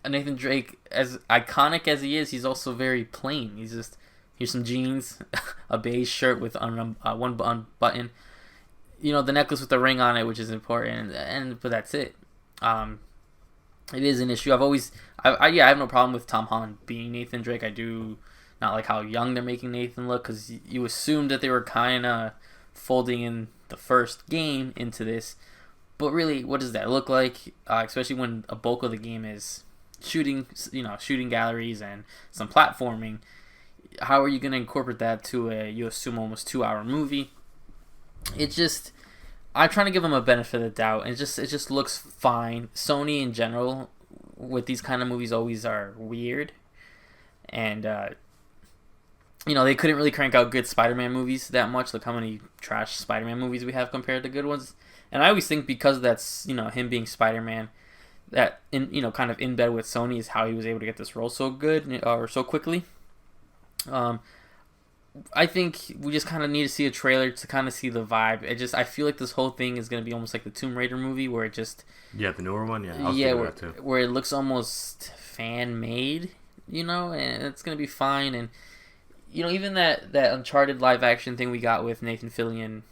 Nathan Drake, as iconic as he is, he's also very plain. Here's some jeans, a beige shirt with one button, the necklace with the ring on it, which is important, but that's it. It is an issue. I have no problem with Tom Holland being Nathan Drake. I do not like how young they're making Nathan look, because you assumed that they were kind of folding in the first game into this. But really, what does that look like? Especially when a bulk of the game is shooting galleries and some platforming. How are you going to incorporate that to you assume, almost 2-hour movie? I'm trying to give them a benefit of the doubt, and it just looks fine. Sony in general with these kind of movies always are weird, and they couldn't really crank out good Spider-Man movies that much. Look how many trash Spider-Man movies we have compared to good ones. And I always think because that's him being Spider-Man, that kind of in bed with Sony is how he was able to get this role so good or so quickly. I think we just kind of need to see a trailer to kind of see the vibe. I feel like this whole thing is going to be almost like the Tomb Raider movie where it just...
Yeah, the newer one? Yeah,
where it looks almost fan-made, and it's going to be fine. And, even that Uncharted live-action thing we got with Nathan Fillion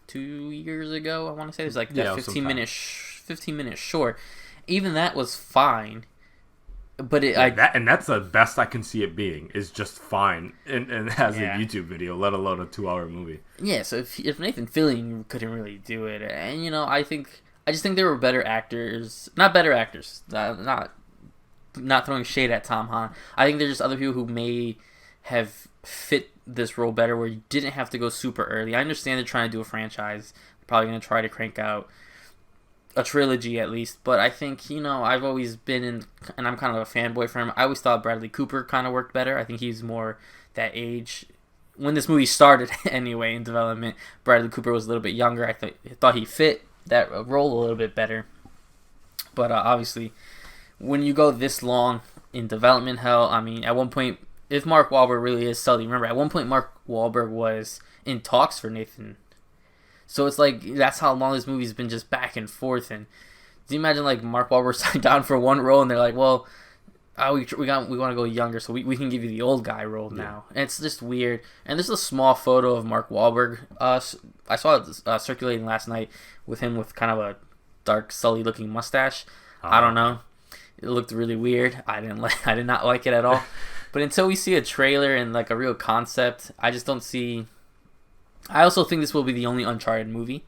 2 years ago, I want to say. It was like that 15-minute short. Even that was fine. But
that's the best I can see it being is just fine and as a YouTube video, let alone a 2-hour movie.
Yeah, so if Nathan Fillion couldn't really do it, and I just think there were better actors, not better actors, not throwing shade at Tom Holland. I think there's just other people who may have fit this role better, where you didn't have to go super early. I understand they're trying to do a franchise, they're probably going to try to crank out a trilogy at least, but I think I've always been in, and I'm kind of a fanboy for him. I always thought Bradley Cooper kind of worked better. I think he's more that age when this movie started anyway in development. Bradley Cooper was a little bit younger. I thought he fit that role a little bit better, but obviously when you go this long in development hell, I mean, at one point, if Mark Wahlberg really is Sully, remember at one point Mark Wahlberg was in talks for Nathan. So it's like, that's how long this movie's been just back and forth. And do you imagine like Mark Wahlberg signed down for one role and they're like, well, we want to go younger, so we can give you the old guy role now. And it's just weird. And there's a small photo of Mark Wahlberg. I saw it circulating last night with him with kind of a dark Sully looking mustache. I don't know. It looked really weird. I did not like it at all. But until we see a trailer and like a real concept, I just don't see. I also think this will be the only Uncharted movie.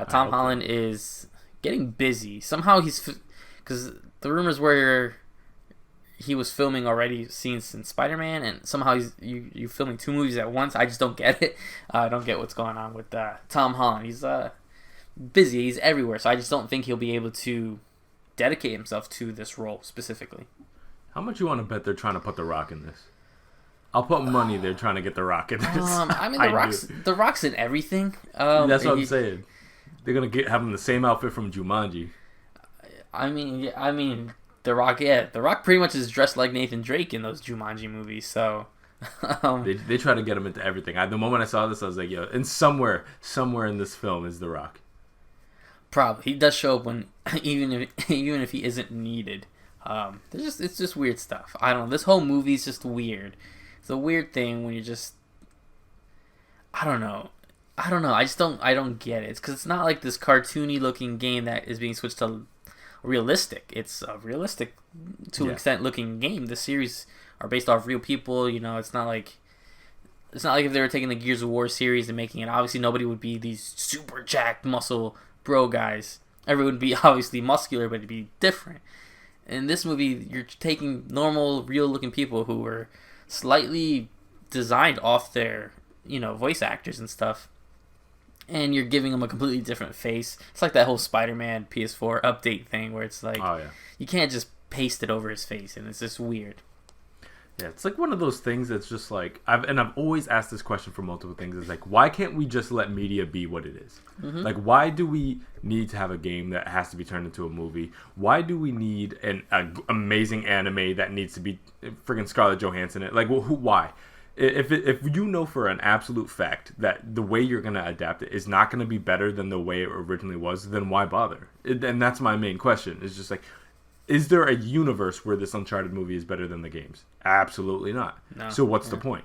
Tom Holland is getting busy. Somehow because the rumors were he was filming already scenes in Spider-Man, and somehow you're filming 2 movies at once. I just don't get it. I don't get what's going on with Tom Holland. He's busy. He's everywhere. So I just don't think he'll be able to dedicate himself to this role specifically.
How much you want to bet they're trying to put The Rock in this? I'll put money they're trying to get The Rock in this.
I mean, The Rock's in everything.
That's what I'm saying. They're gonna have him the same outfit from Jumanji.
I mean, The Rock. Yeah, The Rock pretty much is dressed like Nathan Drake in those Jumanji movies. So
they try to get him into everything. The moment I saw this, I was like, yo, and somewhere in this film is The Rock.
Probably he does show up when even if he isn't needed. It's just weird stuff. I don't know. This whole movie is just weird. It's a weird thing when you're just. I don't know. I don't get it. It's because it's not like this cartoony looking game that is being switched to realistic. It's a realistic to an extent looking game. The series are based off real people. It's not like if they were taking the Gears of War series and making it. Obviously, nobody would be these super jacked muscle bro guys. Everyone would be obviously muscular, but it'd be different. In this movie, you're taking normal, real-looking people who were slightly designed off their, voice actors and stuff, and you're giving them a completely different face. It's like that whole Spider-Man PS4 update thing where it's like, you can't just paste it over his face, and it's just weird.
Yeah, it's like one of those things that's just like, I've always asked this question for multiple things. It's like, why can't we just let media be what it is? Mm-hmm. Like, why do we need to have a game that has to be turned into a movie? Why do we need an amazing anime that needs to be friggin' Scarlett Johansson? Like, well, why? If you know for an absolute fact that the way you're going to adapt it is not going to be better than the way it originally was, then why bother? And that's my main question. It's just like, is there a universe where this Uncharted movie is better than the games? Absolutely not. No. So what's the point?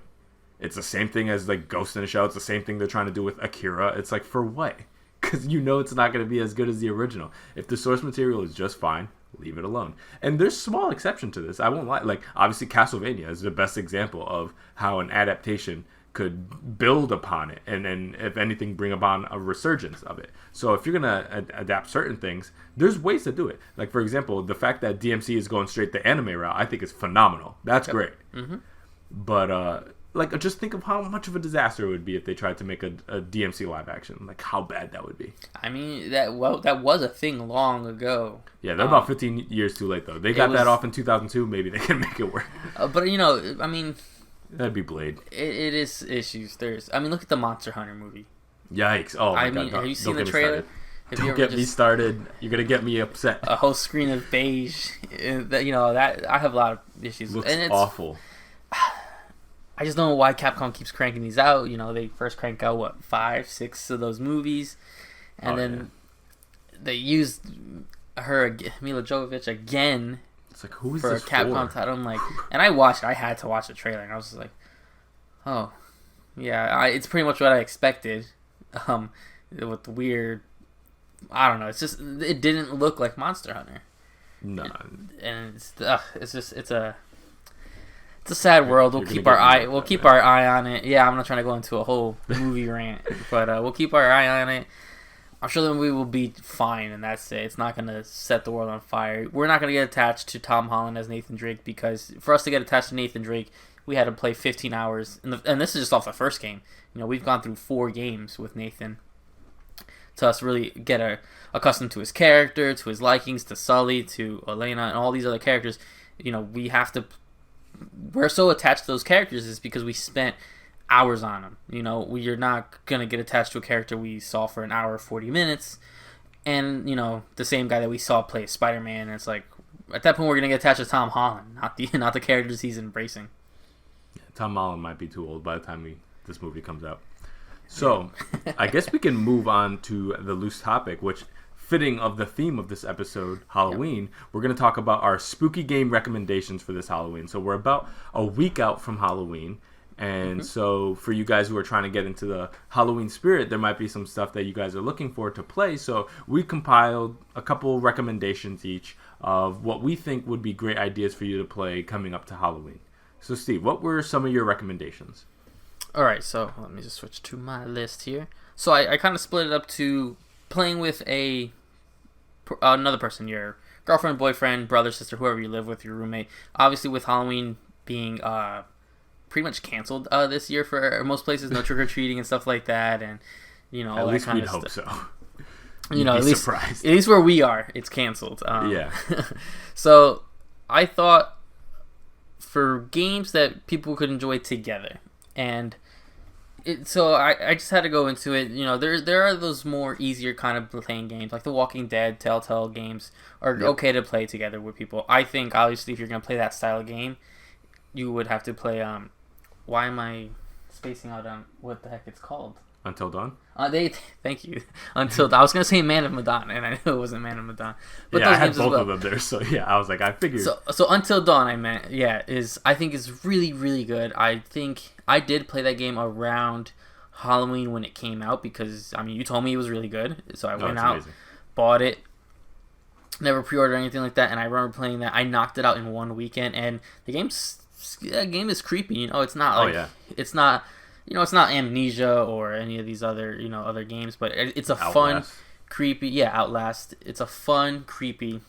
It's the same thing as like Ghost in the Shell. It's the same thing they're trying to do with Akira. It's like, for what? Because it's not going to be as good as the original. If the source material is just fine, leave it alone. And there's small exception to this. I won't lie. Like, obviously Castlevania is the best example of how an adaptation could build upon it and if anything bring upon a resurgence of it. So if you're going to adapt certain things, there's ways to do it. Like, for example, the fact that DMC is going straight the anime route, I think is phenomenal. That's great. Mm-hmm. But like, just think of how much of a disaster it would be if they tried to make a DMC live action. Like, how bad that would be. I
mean, that was a thing long ago.
Yeah, they're about 15 years too late, though. They got that off in 2002. Maybe they can make it work.
But, I mean...
That'd be Blade.
It is issues. Look at the Monster Hunter movie.
Yikes! Oh my god!
Have you seen the trailer?
Don't get me started. You're gonna get me upset.
A whole screen of beige. That I have a lot of issues.
Looks
and it's
awful.
I just don't know why Capcom keeps cranking these out. They first crank out 5, 6 of those movies, and then they used her Mila Jovovich again.
It's like, who is
for
this
a Capcom title? I'm like, and I watched it. I had to watch the trailer, and I was just like, oh, yeah, it's pretty much what I expected. With the weird, I don't know. It didn't look like Monster Hunter.
No,
and it's a sad world. We'll keep our eye on it. Yeah, I'm not trying to go into a whole movie rant, but we'll keep our eye on it. I'm sure the movie will be fine, and that's it. It's not going to set the world on fire. We're not going to get attached to Tom Holland as Nathan Drake, because for us to get attached to Nathan Drake, we had to play 15 hours. And this is just off the first game. We've gone through 4 games with Nathan to us really get accustomed to his character, to his likings, to Sully, to Elena, and all these other characters. We're so attached to those characters is because we spent hours on them. You're not gonna get attached to a character we saw for an hour 40 minutes, and the same guy that we saw play Spider-Man. And it's like, at that point we're gonna get attached to Tom Holland, not the characters he's embracing.
Yeah, Tom Holland might be too old by the time this movie comes out. So I guess we can move on to the loose topic, which, fitting of the theme of this episode, Halloween, yep. We're going to talk about our spooky game recommendations for this Halloween. So we're about a week out from Halloween. And so for you guys who are trying to get into the Halloween spirit, there might be some stuff that you guys are looking for to play. So we compiled a couple recommendations each of what we think would be great ideas for you to play coming up to Halloween. So Steve, what were some of your recommendations?
All right, so let me just switch to my list here. So I kind of split it up to playing with another person, your girlfriend, boyfriend, brother, sister, whoever you live with, your roommate. Obviously, with Halloween being pretty much canceled this year for most places, no trick or treating and stuff like that, and
at least we'd hope so.
At least where we are, it's canceled.
Yeah.
So I thought for games that people could enjoy together, and so I just had to go into it. There are those more easier kind of playing games, like the Walking Dead, Telltale games are okay to play together with people. I think, obviously, if you're going to play that style of game, you would have to play, why am I spacing out on what the heck it's called?
Until Dawn?
Thank you. Until Dawn. I was going to say Man of Medan, and I knew it wasn't Man of Medan. But
yeah, I had both of them there, so yeah, I was like, I figured.
So Until Dawn, I think is really, really good. I think I did play that game around Halloween when it came out, because, you told me it was really good, so I went out, bought it, never pre-ordered anything like that, and I remember playing that. I knocked it out in one weekend, and the game is creepy. It's not like, it's not... it's not Amnesia or any of these other, other games, but it's a fun, creepy, Outlast. It's a fun, creepy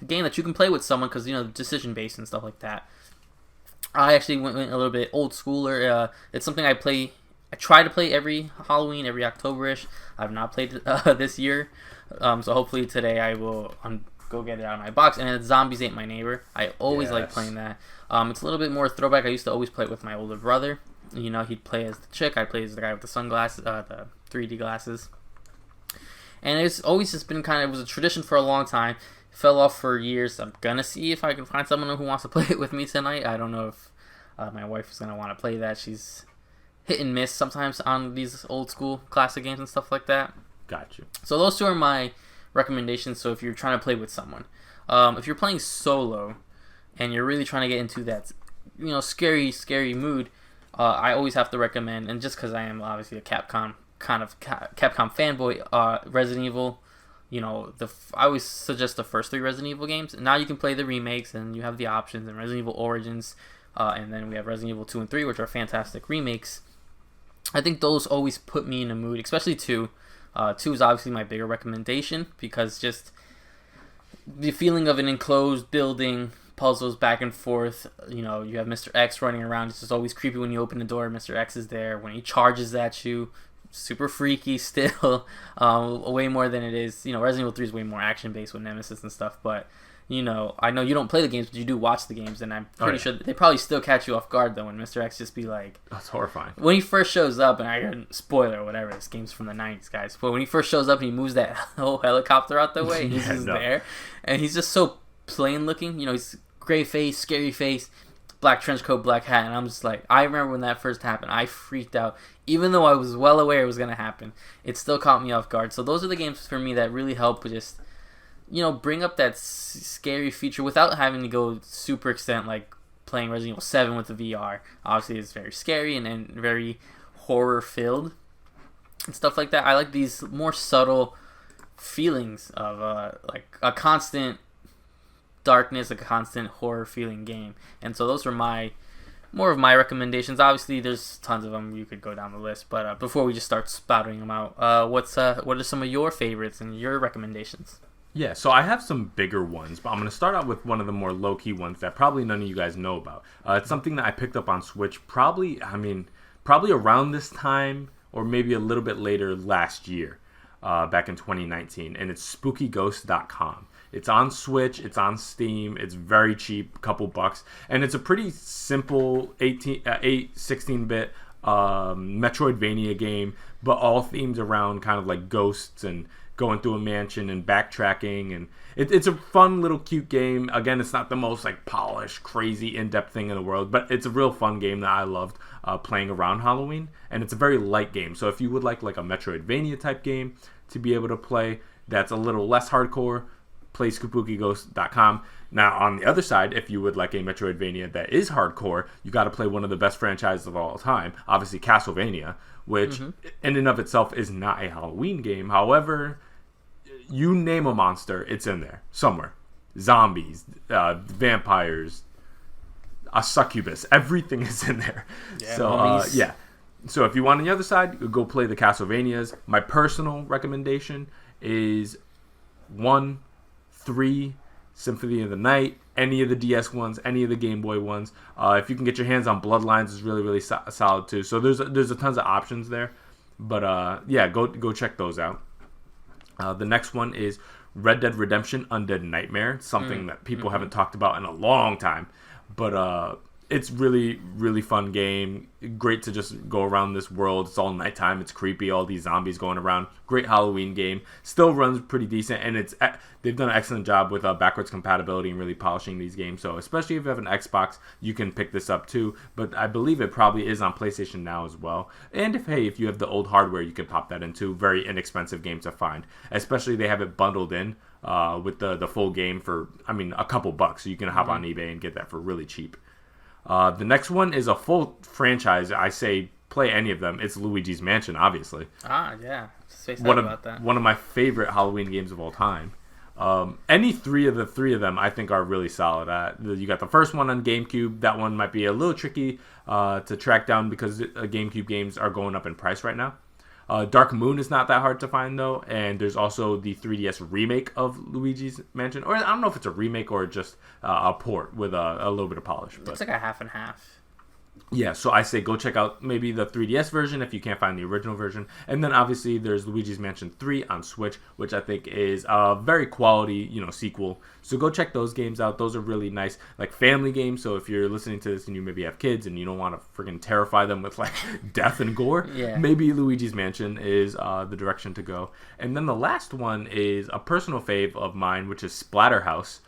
game that you can play with someone because, decision-based and stuff like that. I actually went a little bit old schooler. It's something I try to play every Halloween, every October-ish. I've not played this year, so hopefully today I will go get it out of my box. And it's Zombies Ate My Neighbor. I always like playing that. It's a little bit more throwback. I used to always play it with my older brother. He'd play as the chick. I'd play as the guy with the sunglasses, the 3D glasses. And it's always just been it was a tradition for a long time. Fell off for years. I'm gonna see if I can find someone who wants to play it with me tonight. I don't know if my wife is gonna want to play that. She's hit and miss sometimes on these old school classic games and stuff like that.
Gotcha.
So those two are my recommendations. So if you're trying to play with someone, if you're playing solo and you're really trying to get into that, scary mood. I always have to recommend, and just because I am obviously a Capcom fanboy, Resident Evil. I always suggest the first 3 Resident Evil games. And now you can play the remakes, and you have the options, and Resident Evil Origins, and then we have Resident Evil 2 and 3, which are fantastic remakes. I think those always put me in a mood, especially 2. 2 is obviously my bigger recommendation, because just the feeling of an enclosed building, puzzles back and forth. You have Mr. X running around. It's just always creepy when you open the door. Mr. X is there. When he charges at you, super freaky still. Way more than it is. Resident Evil 3 is way more action based with Nemesis and stuff. But I know you don't play the games, but you do watch the games, and I'm pretty
yeah.
sure they probably still catch you off guard though when Mr. X just be like,
that's horrifying.
When he first shows up, and I spoiler or whatever, this game's from the 90s, guys. But when he first shows up, and he moves that whole helicopter out the way, and he's just there, and he's just so plain looking. He's gray face, scary face, black trench coat, black hat, and I'm just like, I remember when that first happened, I freaked out, even though I was well aware it was gonna happen. It still caught me off guard. So those are the games for me that really help just bring up that scary feature without having to go super extent like playing Resident Evil 7 with the VR. Obviously, it's very scary and very horror-filled and stuff like that. I like these more subtle feelings of like a constant darkness, a constant horror-feeling game. And so those are more of my recommendations. Obviously, there's tons of them. You could go down the list. But before we just start spouting them out, what are some of your favorites and your recommendations?
Yeah, so I have some bigger ones, but I'm going to start out with one of the more low-key ones that probably none of you guys know about. It's something that I picked up on Switch probably around this time or maybe a little bit later last year, back in 2019, and it's SpookyGhost.com. It's on Switch, it's on Steam, it's very cheap, couple bucks, and it's a pretty simple 16-bit Metroidvania game, but all themed around kind of like ghosts and going through a mansion and backtracking, and it's a fun little cute game. Again, it's not the most like polished, crazy, in-depth thing in the world, but it's a real fun game that I loved playing around Halloween, and it's a very light game. So if you would like a Metroidvania type game to be able to play that's a little less hardcore, play SpookyGhost.com. Now, on the other side, if you would like a Metroidvania that is hardcore, you got to play one of the best franchises of all time, obviously Castlevania, which in and of itself is not a Halloween game. However, you name a monster, it's in there somewhere. Zombies, vampires, a succubus, everything is in there. Yeah, so if you want on the other side, go play the Castlevanias. My personal recommendation is 1, 3, Symphony of the Night, any of the DS ones, any of the Game Boy ones. If you can get your hands on Bloodlines, it's really, really solid too. So there's a tons of options there. But yeah, go check those out. The next one is Red Dead Redemption Undead Nightmare. Something that people haven't talked about in a long time. But it's really, really fun game. Great to just go around this world. It's all nighttime. It's creepy. All these zombies going around. Great Halloween game. Still runs pretty decent. And they've done an excellent job with backwards compatibility and really polishing these games. So especially if you have an Xbox, you can pick this up too. But I believe it probably is on PlayStation Now as well. And if you have the old hardware, you can pop that in too. Very inexpensive game to find. Especially they have it bundled in with the full game for, a couple bucks. So you can hop on eBay and get that for really cheap. The next one is a full franchise. I say play any of them. It's Luigi's Mansion, obviously.
Yeah.
One of my favorite Halloween games of all time. Any three of them I think are really solid. You got the first one on GameCube. That one might be a little tricky to track down because GameCube games are going up in price right now. Dark Moon is not that hard to find though, and there's also the 3DS remake of Luigi's Mansion, or I don't know if it's a remake or just a port with a little bit of polish. But
it's like a half and half.
Yeah, so I say go check out maybe the 3DS version if you can't find the original version. And then obviously there's Luigi's Mansion 3 on Switch, which I think is a very quality, sequel. So go check those games out. Those are really nice, like family games. So if you're listening to this and you maybe have kids and you don't want to freaking terrify them with like death and gore, maybe Luigi's Mansion is the direction to go. And then the last one is a personal fave of mine, which is Splatterhouse.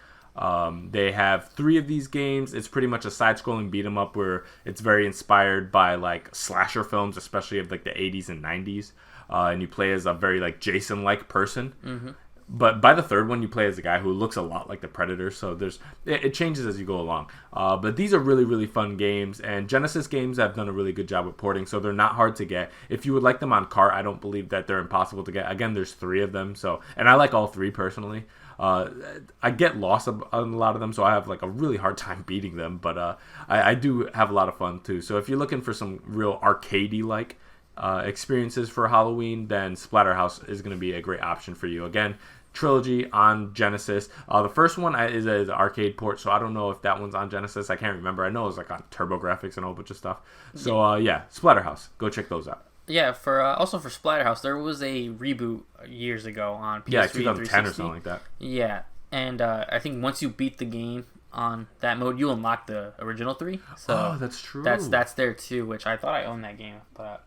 They have 3 of these games. It's pretty much a side-scrolling beat-em-up where it's very inspired by like slasher films, especially of like the 80s and 90s. And you play as a very like Jason-like person. But by the third one, you play as a guy who looks a lot like the Predator. So it changes as you go along. But these are really, really fun games. And Genesis games have done a really good job with porting, so they're not hard to get. If you would like them on cart, I don't believe that they're impossible to get. Again, there's 3 of them. And I like all 3 personally. I get lost on a lot of them, so I have like a really hard time beating them. But I do have a lot of fun too. So if you're looking for some real arcadey-like experiences for Halloween, then Splatterhouse is going to be a great option for you. Again, trilogy on Genesis. The first one is an arcade port, so I don't know if that one's on Genesis. I can't remember. I know it's like on TurboGrafx and a whole bunch of stuff. So yeah, Splatterhouse. Go check those out.
Yeah, also for Splatterhouse, there was a reboot years ago on PS3
2010
360.
or something like that.
Yeah, and I think once you beat the game on that mode, you unlock the original 3. So
that's true.
That's there too, which I thought I owned that game, but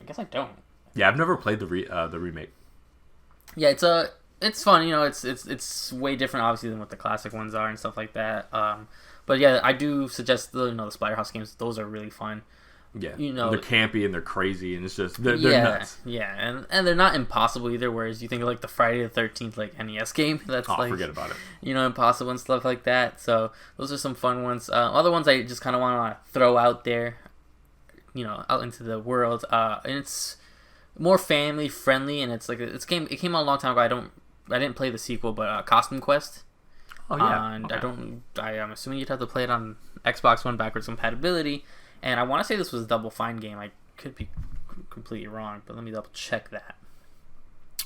I guess I don't.
Yeah, I've never played the remake.
Yeah, it's fun. It's way different, obviously, than what the classic ones are and stuff like that. But yeah, I do suggest the Splatterhouse games. Those are really fun.
Yeah, they're campy and they're crazy, and it's just they're nuts.
Yeah, and they're not impossible either. Whereas you think of like the Friday the 13th NES game, that's
forget about it.
Impossible and stuff like that. So those are some fun ones. Other ones I just kind of want to throw out there, out into the world. And it's more family friendly, and it's like it came out a long time ago. I didn't play the sequel, but Costume Quest.
Oh yeah,
and
okay.
I'm assuming you'd have to play it on Xbox One backwards compatibility. And I want to say this was a Double Fine game. I could be completely wrong, but let me double check that.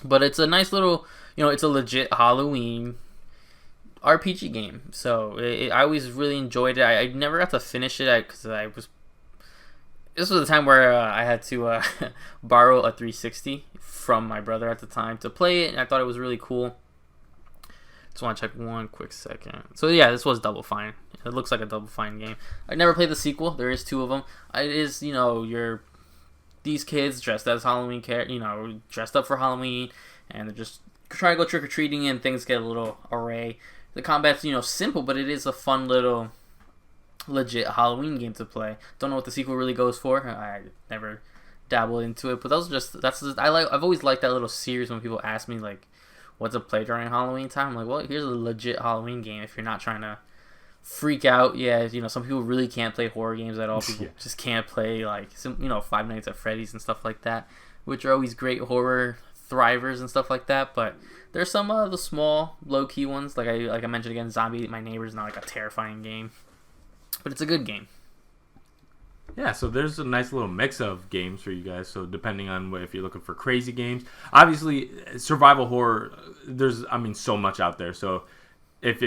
But it's a nice little, it's a legit Halloween RPG game. So I always really enjoyed it. I never got to finish it because this was a time where I had to borrow a 360 from my brother at the time to play it, and I thought it was really cool. Just want to check one quick second. So yeah, this was Double Fine. It looks like a Double Fine game. I never played the sequel. There is 2 of them. It is, these kids dressed as Halloween dressed up for Halloween, and they're just trying to go trick or treating, and things get a little array. The combat's simple, but it is a fun little legit Halloween game to play. Don't know what the sequel really goes for. I never dabbled into it, but I've always liked that little series when people ask me like, what to play during Halloween time. I'm like, well, here's a legit Halloween game if you're not trying to freak out. Yeah, some people really can't play horror games at all. People just can't play Five Nights at Freddy's and stuff like that, which are always great horror thrivers and stuff like that. But there's some of the small, low key ones, like I mentioned again, Zombie Ate My Neighbor is not like a terrifying game, but it's a good game.
Yeah, so there's a nice little mix of games for you guys. So depending on if you're looking for crazy games, obviously survival horror, there's so much out there. So if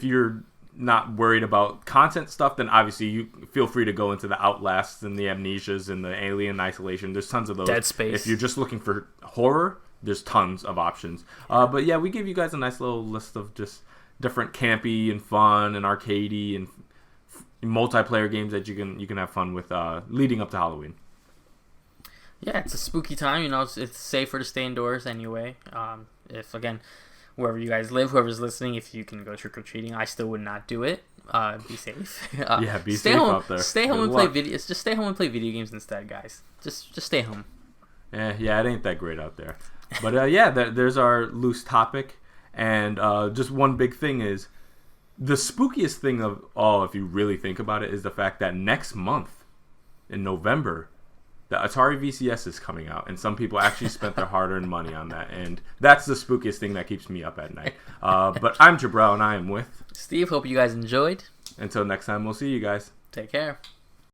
you're not worried about content stuff, then obviously you feel free to go into the Outlasts and the Amnesias and the Alien Isolation. There's tons of those.
Dead Space.
If you're just looking for horror, there's tons of options. But yeah, we give you guys a nice little list of just different campy and fun and arcadey and multiplayer games that you can have fun with leading up to Halloween.
Yeah, it's a spooky time. It's safer to stay indoors anyway. If again, wherever you guys live, whoever's listening, if you can go trick or treating, I still would not do it. Be safe.
Be safe out there.
Stay home and play video. Just stay home and play video games instead, guys. Just stay home.
Yeah, it ain't that great out there. But there's our loose topic, and just one big thing is. The spookiest thing of all, if you really think about it, is the fact that next month, in November, the Atari VCS is coming out, and some people actually spent their hard-earned money on that, and that's the spookiest thing that keeps me up at night. But I'm Jabril, and I am with
Steve. Hope you guys enjoyed.
Until next time, we'll see you guys.
Take care.